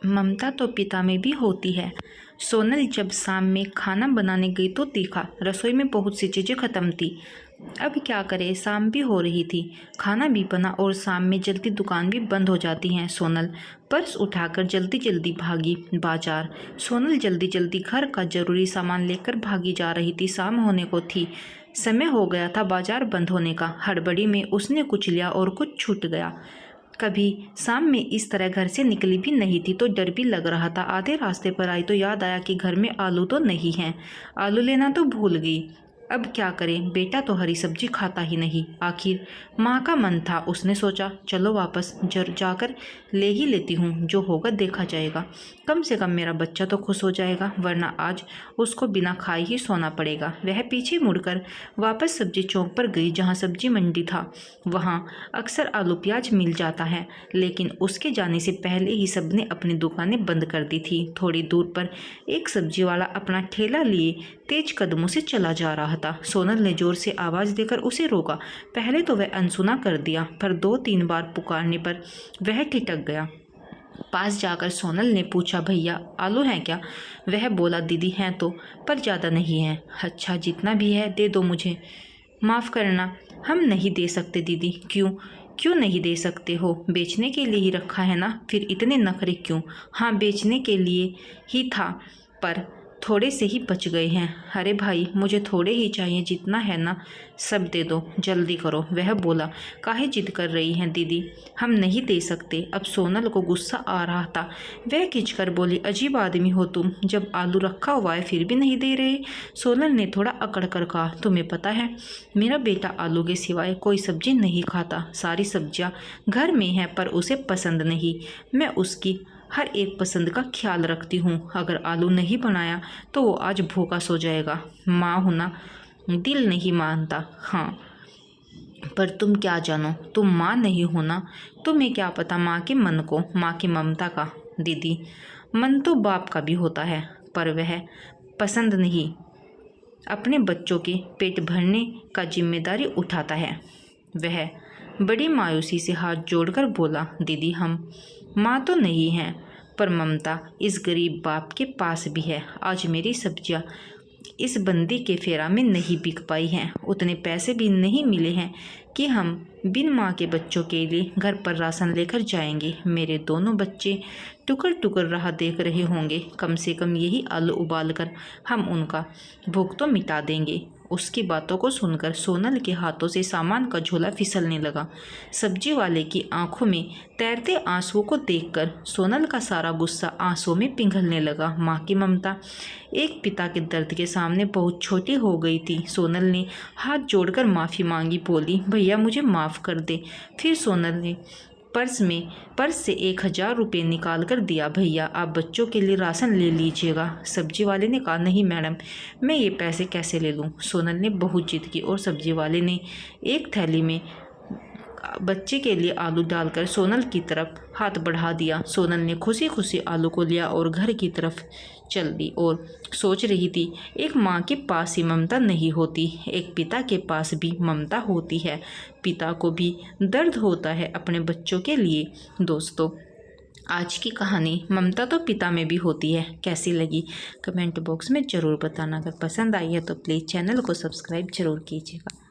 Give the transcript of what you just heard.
ममता तो पिता में भी होती है। सोनल जब शाम में खाना बनाने गई तो देखा रसोई में बहुत सी चीज़ें ख़त्म थी। अब क्या करे, शाम भी हो रही थी, खाना भी बना और शाम में जल्दी दुकान भी बंद हो जाती हैं। सोनल पर्स उठाकर जल्दी जल्दी भागी बाजार। सोनल जल्दी जल्दी घर का ज़रूरी सामान लेकर भागी जा रही थी। शाम होने को थी, समय हो गया था बाजार बंद होने का। हड़बड़ी में उसने कुछ लिया और कुछ छूट गया। कभी शाम में इस तरह घर से निकली भी नहीं थी तो डर भी लग रहा था। आधे रास्ते पर आई तो याद आया कि घर में आलू तो नहीं हैं। आलू लेना तो भूल गई। अब क्या करें, बेटा तो हरी सब्जी खाता ही नहीं। आखिर माँ का मन था, उसने सोचा चलो वापस जाकर ले ही लेती हूँ, जो होगा देखा जाएगा। कम से कम मेरा बच्चा तो खुश हो जाएगा, वरना आज उसको बिना खाए ही सोना पड़ेगा। वह पीछे मुड़कर वापस सब्जी चौक पर गई जहाँ सब्जी मंडी था। वहाँ अक्सर आलू प्याज मिल जाता है, लेकिन उसके जाने से पहले ही सबने अपनी दुकानें बंद कर दी थी। थोड़ी दूर पर एक सब्जी वाला अपना ठेला लिए तेज कदमों से चला जा रहा था। सोनल ने जोर से आवाज़ देकर उसे रोका। पहले तो वह अनसुना कर दिया, पर 2-3 बार पुकारने पर वह ठिठक गया। पास जाकर सोनल ने पूछा, भैया आलू हैं क्या? वह बोला, दीदी हैं तो, पर ज़्यादा नहीं है। अच्छा, जितना भी है दे दो मुझे। माफ़ करना, हम नहीं दे सकते दीदी। क्यों नहीं दे सकते हो? बेचने के लिए ही रखा है ना, फिर इतने नखरे क्यों? हाँ, बेचने के लिए ही था, पर थोड़े से ही बच गए हैं। अरे भाई, मुझे थोड़े ही चाहिए, जितना है ना सब दे दो, जल्दी करो। वह बोला, काहे जिद कर रही हैं दीदी, हम नहीं दे सकते। अब सोनल को गुस्सा आ रहा था। वह खिंचकर बोली, अजीब आदमी हो तुम, जब आलू रखा हुआ है फिर भी नहीं दे रहे। सोनल ने थोड़ा अकड़ कर कहा, तुम्हें पता है मेरा बेटा आलू के सिवाय कोई सब्जी नहीं खाता। सारी सब्जियां घर में हैं पर उसे पसंद नहीं। मैं उसकी हर एक पसंद का ख्याल रखती हूँ। अगर आलू नहीं बनाया तो वो आज भूखा सो जाएगा। माँ होना दिल नहीं मानता। हाँ, पर तुम क्या जानो, तुम माँ नहीं हो ना, तुम्हें क्या पता माँ के मन को, माँ की ममता का। दीदी, मन तो बाप का भी होता है, पर वह पसंद नहीं अपने बच्चों के पेट भरने का जिम्मेदारी उठाता है। वह बड़ी मायूसी से हाथ जोड़कर बोला, दीदी हम माँ तो नहीं हैं, पर ममता इस गरीब बाप के पास भी है। आज मेरी सब्जियाँ इस बंदी के फेरा में नहीं बिक पाई हैं, उतने पैसे भी नहीं मिले हैं कि हम बिन माँ के बच्चों के लिए घर पर राशन लेकर जाएंगे। मेरे दोनों बच्चे टुकर टुकर राह देख रहे होंगे, कम से कम यही आलू उबाल कर हम उनका भूख तो मिटा देंगे। उसकी बातों को सुनकर सोनल के हाथों से सामान का झोला फिसलने लगा। सब्जी वाले की आंखों में तैरते आंसुओं को देखकर सोनल का सारा गुस्सा आंसुओं में पिघलने लगा। माँ की ममता एक पिता के दर्द के सामने बहुत छोटी हो गई थी। सोनल ने हाथ जोड़कर माफ़ी मांगी, बोली, भैया मुझे माफ़ कर दे। फिर सोनल ने पर्स से 1000 रुपये निकाल कर दिया। भैया आप बच्चों के लिए राशन ले लीजिएगा। सब्जी वाले ने कहा, नहीं मैडम, मैं ये पैसे कैसे ले लूँ? सोनल ने बहुत जिद की और सब्जी वाले ने एक थैली में बच्चे के लिए आलू डालकर सोनल की तरफ हाथ बढ़ा दिया। सोनल ने खुशी खुशी आलू को लिया और घर की तरफ चल दी और सोच रही थी, एक माँ के पास ही ममता नहीं होती, एक पिता के पास भी ममता होती है। पिता को भी दर्द होता है अपने बच्चों के लिए। दोस्तों, आज की कहानी ममता तो पिता में भी होती है कैसी लगी कमेंट बॉक्स में ज़रूर बताना। अगर पसंद आई है तो प्लीज़ चैनल को सब्सक्राइब जरूर कीजिएगा।